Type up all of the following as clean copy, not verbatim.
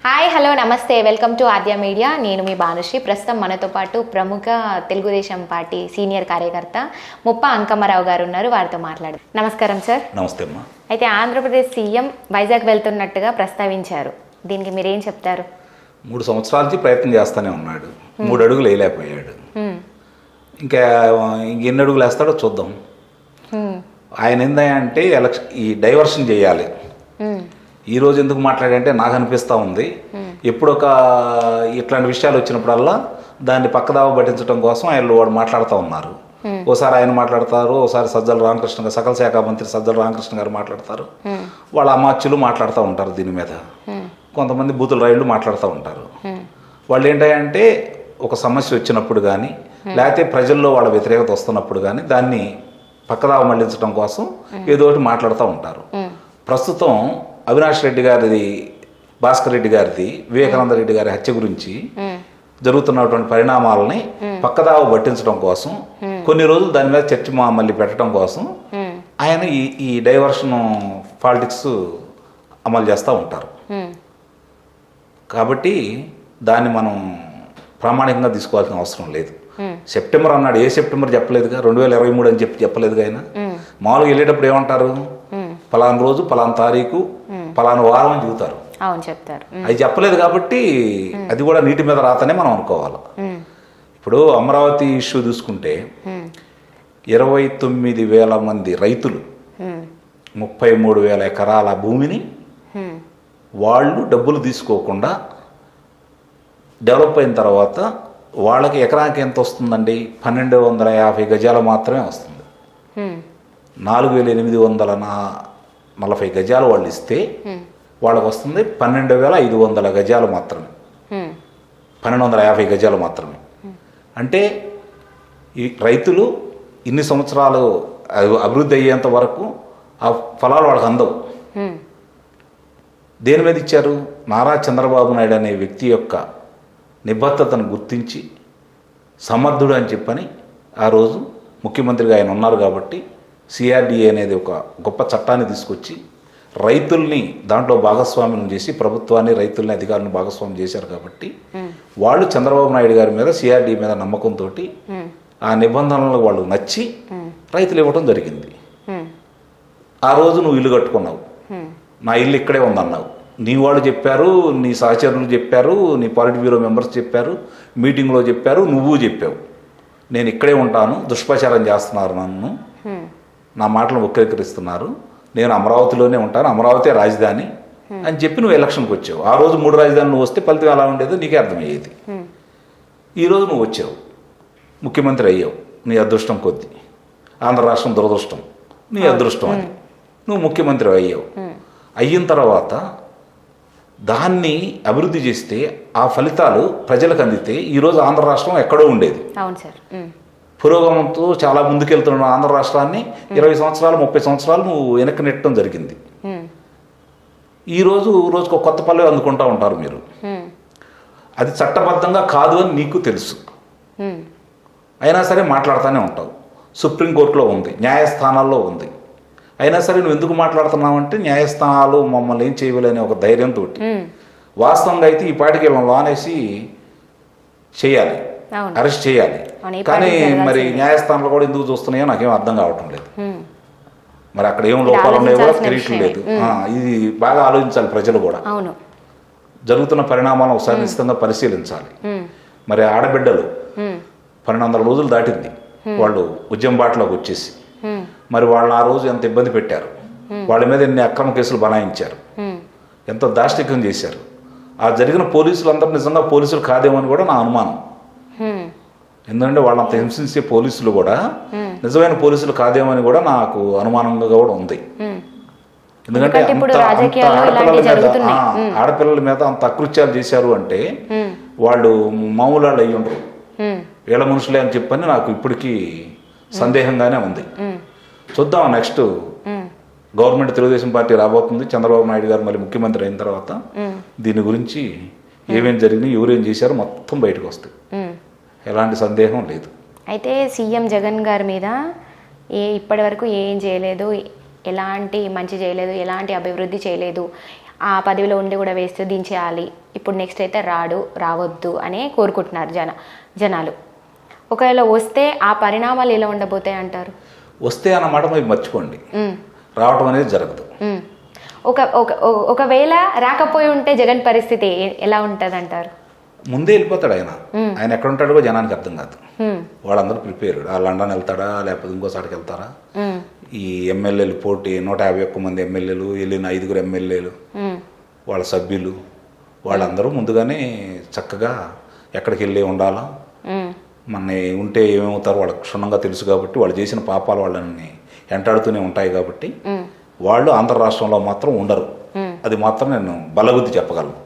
Hi hello నమస్తే welcome to Aadya media. నేను మీ భానుశ్రీ. ప్రస్తుతం మనతో పాటు ప్రముఖ తెలుగుదేశం పార్టీ సీనియర్ కార్యకర్త ముప్ప అంకమ్మరావు గారు ఉన్నారు. వారితో మాట్లాడు. నమస్కారం సార్. నమస్తే అమ్మా. అయితే ఆంధ్రప్రదేశ్ సీఎం వైజాగ్ వెళ్తున్నట్టుగా ప్రస్తావించారు. దీనికి మీరేం చెప్తారు? 3 సంవత్సరాల నుంచి ప్రయత్నం చేస్తూనే ఉన్నాడు. 3 అడుగులు వేయలేకపోయాడు. ఇంకా ఎన్ని అడుగులు వేస్తాడో చూద్దాం. ఆయన ఏందంటే ఈ డైవర్షన్ చేయాలి. ఈరోజు ఎందుకు మాట్లాడంటే నాకు అనిపిస్తూ ఉంది, ఎప్పుడు ఇట్లాంటి విషయాలు వచ్చినప్పుడల్లా దాన్ని పక్కదావ పట్టించడం కోసం వాడు మాట్లాడుతూ ఉన్నారు. ఓసారి ఆయన మాట్లాడతారు, ఓసారి సజ్జల రామకృష్ణ సకల శాఖ మంత్రి సజ్జల రామకృష్ణ గారు మాట్లాడతారు, వాళ్ళ అమాత్యులు మాట్లాడుతూ ఉంటారు. దీని మీద కొంతమంది బూతుల రైళ్లు మాట్లాడుతూ ఉంటారు. వాళ్ళు ఏంటంటే ఒక సమస్య వచ్చినప్పుడు కానీ లేకపోతే ప్రజల్లో వాళ్ళ వ్యతిరేకత వస్తున్నప్పుడు కానీ దాన్ని పక్కదావ మళ్లించడం కోసం ఏదో ఒకటి మాట్లాడుతూ ఉంటారు. ప్రస్తుతం అవినాష్ రెడ్డి గారిది, భాస్కర్ రెడ్డి గారిది, వివేకానంద రెడ్డి గారి హత్య గురించి జరుగుతున్నటువంటి పరిణామాలని పక్కదావ పట్టించడం కోసం కొన్ని రోజులు దాని మీద చర్చ మళ్ళీ పెట్టడం కోసం ఆయన ఈ డైవర్షన్ పాలిటిక్స్ అమలు చేస్తూ ఉంటారు. కాబట్టి దాన్ని మనం ప్రామాణికంగా తీసుకోవాల్సిన అవసరం లేదు. సెప్టెంబర్ అన్నాడు, ఏ సెప్టెంబర్ చెప్పలేదుగా, 2023 అని చెప్పలేదుగా. ఆయన మామూలుగా వెళ్ళేటప్పుడు ఏమంటారు, పలానా రోజు పలానా తారీఖు పలానా వారం అని చెబుతారు. చెప్తారు. అది చెప్పలేదు కాబట్టి అది కూడా నీటి మీద రాతనే మనం అనుకోవాలి. ఇప్పుడు అమరావతి ఇష్యూ చూసుకుంటే 29,000 మంది రైతులు 33,000 ఎకరాల భూమిని వాళ్ళు డబ్బులు తీసుకోకుండా డెవలప్ అయిన తర్వాత వాళ్ళకి ఎకరానికి ఎంత వస్తుందండి? 1,250 గజాలు మాత్రమే వస్తుంది. 4,840 గజాలు వాళ్ళు ఇస్తే వాళ్ళకు వస్తుంది 12,500 గజాలు మాత్రమే, 1,250 గజాలు మాత్రమే. అంటే ఈ రైతులు ఇన్ని సంవత్సరాలు అభివృద్ధి అయ్యేంత వరకు ఆ ఫలాలు వాళ్ళకి అందవు. దేని మీద ఇచ్చారు? నారా చంద్రబాబు నాయుడు అనే వ్యక్తి యొక్క నిబద్ధతను గుర్తించి సమర్థుడు అని చెప్పని ఆ రోజు ముఖ్యమంత్రిగా ఆయన ఉన్నారు కాబట్టి సిఆర్డిఏ అనేది ఒక గొప్ప చట్టాన్ని తీసుకొచ్చి రైతుల్ని దాంట్లో భాగస్వామ్యం చేసి ప్రభుత్వాన్ని రైతుల్ని అధికారులను భాగస్వామ్యం చేశారు. కాబట్టి వాళ్ళు చంద్రబాబు నాయుడు గారి మీద సిఆర్డిఏ మీద నమ్మకంతో ఆ నిబంధనలు వాళ్ళు నచ్చి రైతులు ఇవ్వడం జరిగింది. ఆ రోజు నువ్వు ఇల్లు కట్టుకున్నావు, నా ఇల్లు ఇక్కడే ఉందన్నావు, నీ వాళ్ళు చెప్పారు, నీ సహచరులు చెప్పారు, నీ పాలిట్ బ్యూరో మెంబర్స్ చెప్పారు, మీటింగ్లో చెప్పారు, నువ్వు చెప్పావు, నేను ఇక్కడే ఉంటాను, దుష్ప్రచారం చేస్తున్నారు, నన్ను నా మాటలు వక్రీకరిస్తున్నారు, నేను అమరావతిలోనే ఉంటాను, అమరావతి రాజధాని అని చెప్పి నువ్వు ఎలక్షన్కి వచ్చావు. ఆ రోజు 3 రాజధానులు నువ్వు వస్తే ఫలితం ఎలా ఉండేదో నీకే అర్థమయ్యేది. ఈరోజు నువ్వు వచ్చావు, ముఖ్యమంత్రి అయ్యావు, నీ అదృష్టం కొద్ది. ఆంధ్ర రాష్ట్రం దురదృష్టం, నీ అదృష్టం అని నువ్వు ముఖ్యమంత్రి అయ్యావు. అయిన తర్వాత దాన్ని అభివృద్ధి చేస్తే ఆ ఫలితాలు ప్రజలకు అందితే ఈరోజు ఆంధ్ర రాష్ట్రం ఎక్కడో ఉండేది. పురోగమంతో చాలా ముందుకెళ్తున్న ఆంధ్ర రాష్ట్రాన్ని 20 సంవత్సరాలు 30 సంవత్సరాలు నువ్వు వెనక్కి నెట్టడం జరిగింది. ఈరోజు రోజుకు ఒక కొత్త పల్లె అందుకుంటూ ఉంటారు మీరు. అది చట్టబద్ధంగా కాదు అని నీకు తెలుసు, అయినా సరే మాట్లాడుతూనే ఉంటావు. సుప్రీంకోర్టులో ఉంది, న్యాయస్థానాల్లో ఉంది, అయినా సరే నువ్వు ఎందుకు మాట్లాడుతున్నావంటే న్యాయస్థానాలు మమ్మల్ని ఏం చేయలేని ఒక ధైర్యంతో. వాస్తవంగా అయితే ఈ పాటికి లోనేసి చేయాలి, అరెస్ట్ చేయాలి. కానీ మరి న్యాయస్థానాలు కూడా ఎందుకు చూస్తున్నాయో నాకేం అర్థం కావటం లేదు. మరి అక్కడ ఏం లోపాలు ఉన్నాయో కూడా తెలియట్లేదు. ఇది బాగా ఆలోచించాలి ప్రజలు కూడా. జరుగుతున్న పరిణామాలను ఒకసారి నిశ్చితంగా పరిశీలించాలి. మరి ఆడబిడ్డలు 1200 రోజులు దాటింది వాళ్ళు ఉద్యమ బాటలోకి వచ్చేసి, మరి వాళ్ళని ఆ రోజు ఎంత ఇబ్బంది పెట్టారు, వాళ్ళ మీద ఎన్ని అక్రమ కేసులు బనాయించారు, ఎంతో దాష్టికం చేశారు. ఆ జరిగిన పోలీసులందరూ నిజంగా పోలీసులు కాదేమో అని కూడా నా అనుమానం. ఎందుకంటే వాళ్ళంత హింసించే పోలీసులు కూడా నిజమైన పోలీసులు కాదేమో అని కూడా నాకు అనుమానంగా కూడా ఉంది. ఎందుకంటే ఆడపిల్లల మీద అంత అకృత్యాలు చేశారు అంటే వాళ్ళు మామూలు వాళ్ళు అయ్యి ఉండరు, వీళ్ళ మనుషులే అని చెప్పని నాకు ఇప్పటికీ సందేహంగానే ఉంది. చూద్దాం, నెక్స్ట్ గవర్నమెంట్ తెలుగుదేశం పార్టీ రాబోతుంది, చంద్రబాబు నాయుడు గారు మళ్ళీ ముఖ్యమంత్రి అయిన తర్వాత దీని గురించి ఏమేమి జరిగినాయి, ఎవరేం చేశారో మొత్తం బయటకు వస్తాయి, ఎలాంటి సందేహం లేదు. అయితే సీఎం జగన్ గారి మీద ఇప్పటి వరకు ఏం చేయలేదు, ఎలాంటి మంచి చేయలేదు, ఎలాంటి అభివృద్ధి చేయలేదు, ఆ పదవిలో ఉండి కూడా వేస్ట్ దించేయాలి, ఇప్పుడు నెక్స్ట్ అయితే రావద్దు అనే కోరుకుంటున్నారు జనాలు. ఒకవేళ వస్తే ఆ పరిణామాలు ఎలా ఉండబోతాయి అంటారు? వస్తే అన్నమాట మీరు మర్చిపోండి, రావటం అనేది జరగదు. ఒకవేళ రాకపోయి ఉంటే జగన్ పరిస్థితి ఎలా ఉంటుంది అంటారు? ముందే వెళ్ళిపోతాడు ఆయన ఎక్కడ ఉంటాడో కూడా జనానికి అర్థం కాదు. వాళ్ళందరూ ప్రిపేర్డ్. ఆ లండన్ వెళ్తాడా లేకపోతే ఇంకోసారికి వెళ్తారా? ఈ ఎమ్మెల్యేలు పోటీ 151 మంది ఎమ్మెల్యేలు వెళ్ళిన 5 ఎమ్మెల్యేలు వాళ్ళ సభ్యులు వాళ్ళందరూ ముందుగానే చక్కగా ఎక్కడికి వెళ్ళి ఉండాలా, మన ఉంటే ఏమేమవుతారో వాళ్ళకి క్షుణ్ణంగా తెలుసు కాబట్టి వాళ్ళు చేసిన పాపాలు వాళ్ళని వెంటాడుతూనే ఉంటాయి కాబట్టి వాళ్ళు ఆంధ్ర రాష్ట్రంలో మాత్రం ఉండరు. అది మాత్రం నేను బలగుద్ది చెప్పగలను.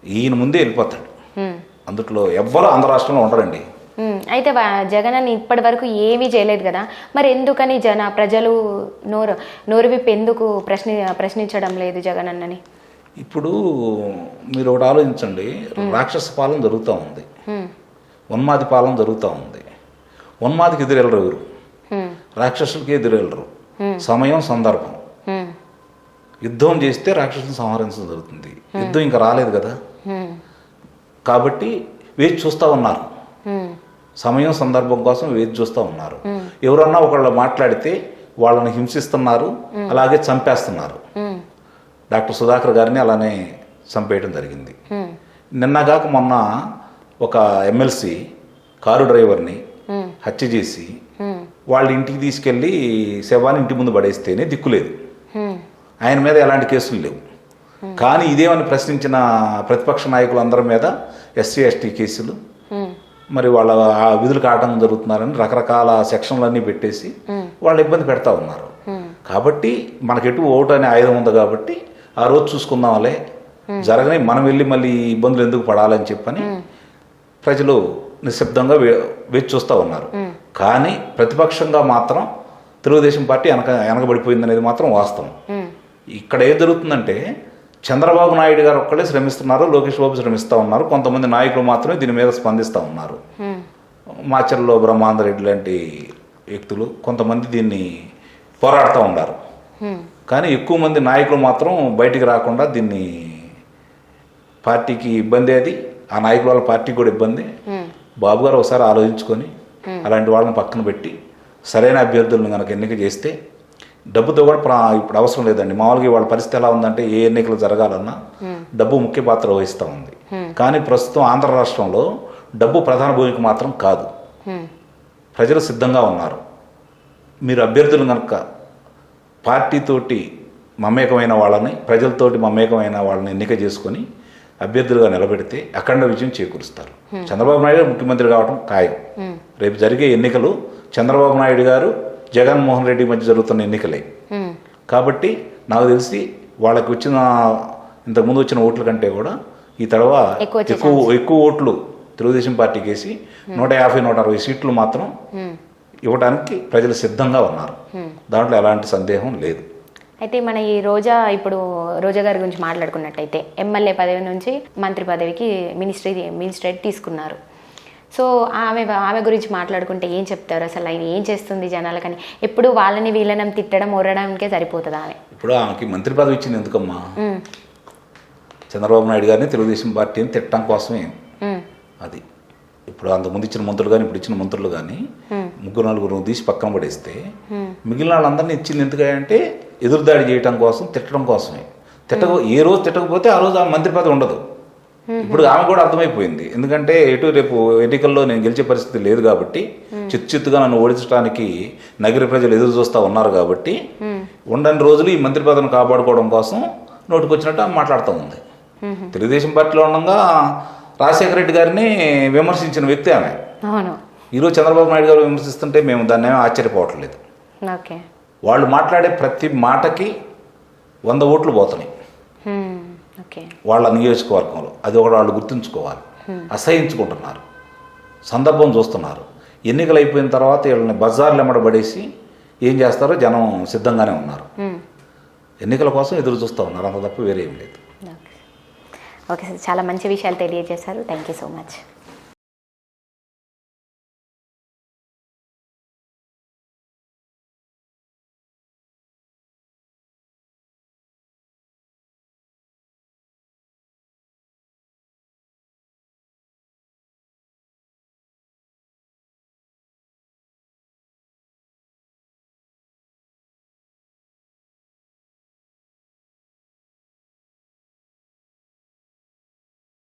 ఈయన ముందే వెళ్ళిపోతాడు. అందుట్లో ఎవ్వరు ఆంధ్ర రాష్ట్రంలో ఉండరండి. అయితే జగన్ అని ఇప్పటి వరకు ఏమీ చేయలేదు కదా, మరి ఎందుకని ప్రజలు నోరు విప్పి ఎందుకు ప్రశ్నించడం లేదు జగన్ అన్నని? ఇప్పుడు మీరు ఒకటి ఆలోచించండి, రాక్షస పాలన జరుగుతూ ఉంది, ఉన్మాది పాలన జరుగుతూ ఉంది. ఉన్మాదికి ఎదురెళ్ళరు ఎవరు, రాక్షసులకి ఎదురెళ్ళరు. సమయం సందర్భం, యుద్ధం చేస్తే రాక్షసులను సంహరించడం జరుగుతుంది. యుద్ధం ఇంకా రాలేదు కదా, కాబట్టి వేచి చూస్తూ ఉన్నారు. సమయం సందర్భం కోసం వేచి చూస్తూ ఉన్నారు. ఎవరన్నా ఒకళ్ళు మాట్లాడితే వాళ్ళని హింసిస్తున్నారు, అలాగే చంపేస్తున్నారు. డాక్టర్ సుధాకర్ గారిని అలానే చంపేయడం జరిగింది. నిన్నగాక మొన్న ఒక ఎమ్మెల్సీ కారు డ్రైవర్ని హత్య చేసి వాళ్ళ ఇంటికి తీసుకెళ్ళి శవాన్ని ఇంటి ముందు పడేస్తేనే దిక్కులేదు. ఆయన మీద ఎలాంటి కేసులు లేవు. కానీ ఇదేమని ప్రశ్నించిన ప్రతిపక్ష నాయకులందరి మీద ఎస్సీ ఎస్టీ కేసులు, మరి వాళ్ళ విధులకు ఆటంకం జరుగుతున్నారని రకరకాల సెక్షన్లన్నీ పెట్టేసి వాళ్ళు ఇబ్బంది పెడతా ఉన్నారు. కాబట్టి మనకెటు ఓటు అనే ఆయుధం ఉంది కాబట్టి ఆ రోజు చూసుకుందాంలే, జరగని మనం వెళ్ళి మళ్ళీ ఇబ్బందులు ఎందుకు పడాలని చెప్పని ప్రజలు నిశ్శబ్దంగా వేచి చూస్తూ ఉన్నారు. కానీ ప్రతిపక్షంగా మాత్రం తెలుగుదేశం పార్టీ వెనకబడిపోయింది అనేది మాత్రం వాస్తవం. ఇక్కడ ఏం జరుగుతుందంటే చంద్రబాబు నాయుడు గారు ఒక్కడే శ్రమిస్తున్నారు, లోకేష్ బాబు శ్రమిస్తూ ఉన్నారు, కొంతమంది నాయకులు మాత్రమే దీని మీద స్పందిస్తూ ఉన్నారు. మాచర్లో బ్రహ్మాందరెడ్డి లాంటి వ్యక్తులు కొంతమంది దీన్ని పోరాడుతూ ఉన్నారు. కానీ ఎక్కువ మంది నాయకులు మాత్రం బయటికి రాకుండా దీన్ని పార్టీకి ఇబ్బంది, అది ఆ నాయకుల వాళ్ళ పార్టీకి కూడా ఇబ్బంది. బాబు గారు ఒకసారి ఆలోచించుకొని అలాంటి వాళ్ళని పక్కన పెట్టి సరైన అభ్యర్థులను కనుక ఎన్నిక చేస్తే డబ్బుతో కూడా ఇప్పుడు అవసరం లేదండి. మామూలుగా వాళ్ళ పరిస్థితి ఎలా ఉందంటే ఏ ఎన్నికలు జరగాలన్నా డబ్బు ముఖ్య పాత్ర వహిస్తూ ఉంది. కానీ ప్రస్తుతం ఆంధ్ర రాష్ట్రంలో డబ్బు ప్రధాన భూమిక మాత్రం కాదు. ప్రజలు సిద్ధంగా ఉన్నారు. మీరు అభ్యర్థులు కనుక పార్టీతోటి మమేకమైన వాళ్ళని, ప్రజలతోటి మమేకమైన వాళ్ళని ఎన్నిక చేసుకొని అభ్యర్థులుగా నిలబెడితే అఖండ విజయం చేకూరుస్తారు. చంద్రబాబు నాయుడు ముఖ్యమంత్రి కావడం ఖాయం. రేపు జరిగే ఎన్నికలు చంద్రబాబు నాయుడు గారు జగన్మోహన్ రెడ్డి మధ్య జరుగుతున్న ఎన్నికలే. కాబట్టి నాకు తెలిసి వాళ్ళకి వచ్చిన ఇంతకుముందు వచ్చిన ఓట్ల కంటే కూడా ఈ తడవ ఎక్కువ ఓట్లు తెలుగుదేశం పార్టీకి వేసి 150-160 సీట్లు మాత్రం ఇవ్వడానికి ప్రజలు సిద్ధంగా ఉన్నారు. దాంట్లో ఎలాంటి సందేహం లేదు. అయితే మన ఈ రోజా గారి గురించి మాట్లాడుకున్నట్టయితే ఎమ్మెల్యే పదవి నుంచి మంత్రి పదవికి మినిస్ట్రీ తీసుకున్నారు. సో ఆమె గురించి మాట్లాడుకుంటే ఏం చెప్తారు? అసలు ఆయన ఏం చేస్తుంది జనాలకని? ఎప్పుడు వాళ్ళని వీళ్ళని తిట్టడం ఒరడానికే సరిపోతుంది ఆమె. ఇప్పుడు ఆమెకి మంత్రి పదవి ఇచ్చింది ఎందుకమ్మా? చంద్రబాబు నాయుడు గారిని తెలుగుదేశం పార్టీని తిట్టడం కోసమే. అది ఇప్పుడు అంతకుముందు ఇచ్చిన మంత్రులు కానీ ఇప్పుడు ఇచ్చిన మంత్రులు కానీ 3-4 తీసి పక్కన పడేస్తే మిగిలిన వాళ్ళందరినీ ఇచ్చింది ఎందుకంటే ఎదురుదాడి చేయడం కోసం, తిట్టడం కోసమే. ఏ రోజు తిట్టకపోతే ఆ రోజు ఆ మంత్రి పదవి ఉండదు. ఇప్పుడు ఆమె కూడా అర్థమైపోయింది. ఎందుకంటే రేపు ఎన్నికల్లో నేను గెలిచే పరిస్థితి లేదు కాబట్టి చిత్తుగా నన్ను ఓడించడానికి నగర ప్రజలు ఎదురు చూస్తూ ఉన్నారు కాబట్టి ఉండని రోజులు ఈ మంత్రి పదవిని కాపాడుకోవడం కోసం నోటికొచ్చినట్టు ఆమె మాట్లాడుతూ ఉంది. తెలుగుదేశం పార్టీలో ఉండగా రాజశేఖర రెడ్డి గారిని విమర్శించిన వ్యక్తి ఆమె. ఈరోజు చంద్రబాబు నాయుడు గారు విమర్శిస్తుంటే మేము దాన్ని ఏమీ ఆశ్చర్యపోవట్లేదు. వాళ్ళు మాట్లాడే ప్రతి మాటకి 100 ఓట్లు పోతున్నాయి వాళ్ళ నియోజకవర్గంలో. అది ఒకటి వాళ్ళు గుర్తుంచుకోవాలి. అసహించుకుంటున్నారు, సందర్భం చూస్తున్నారు. ఎన్నికలు అయిపోయిన తర్వాత వీళ్ళని బజార్లు ఎమ్మడబడేసి ఏం చేస్తారో జనం సిద్ధంగానే ఉన్నారు. ఎన్నికల కోసం ఎదురు చూస్తూ ఉన్నారు, అంత తప్ప వేరే ఏం లేదు. ఓకే సార్, చాలా మంచి విషయాలు తెలియజేశారు. Thank you so much.